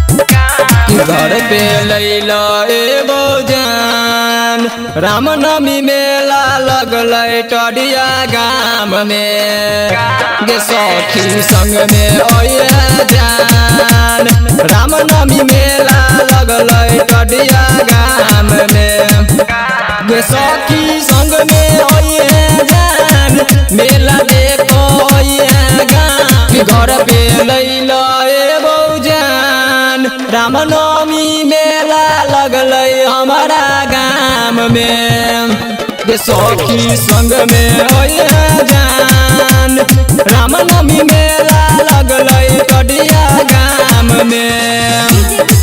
घर पे लैला एगो जान रामनवमी मेला लगल टडिया गाम में गे सखी संग में ओए जान रामनवमी मेला लगल टडिया गाम में गे सखी संग में ओए जान मेला देखो ओए गाम घर पे लैला एगो जान रामनवमी मेला लगल हमारा गाम में गे सखी संग में ओए जान रामनवमी मेला लगल टडिया गाम में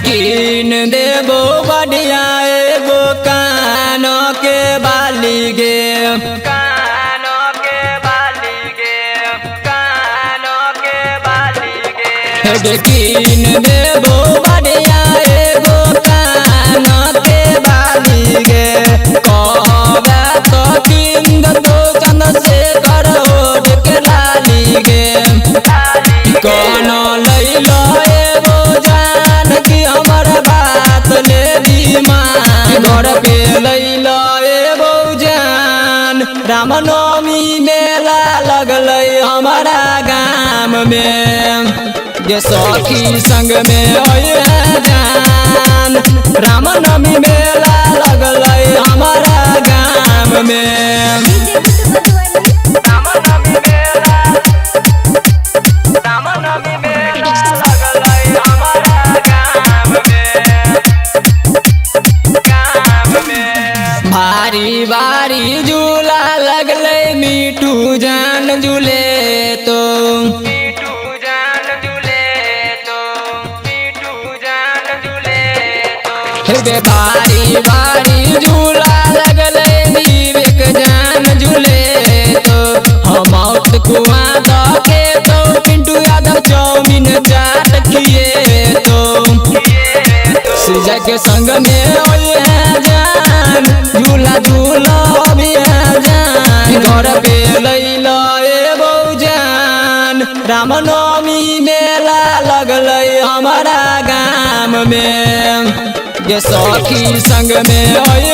कीन देबो बढ़िया एगो कान के बाली गे कीन देबो बढ़िया एगो कान के बाली गे कहबे तो कीन दो चंद से करो के लाली गे कौन लैलो एगो जान की हमर बात ले बीमान घर पे लैलो एगो जान रामनवमी मेला लगल हमारा गाम में गे सखी संग में ओए जान रामनवमी मेला लगल हमारा गाम में भारी भारी झूला लगले मीठू जान झूले तो भारी भारी झूला लगले विवेक जान झूले तो हम कुआं के तो पिंटू यादव चौमिन चाट किए तो सीजा के संग में ओए जान झूला झूला भी जान घर पे लैला एगो जान रामनवमी मेला लगल हमारा गाम में गे सखी संग में ओए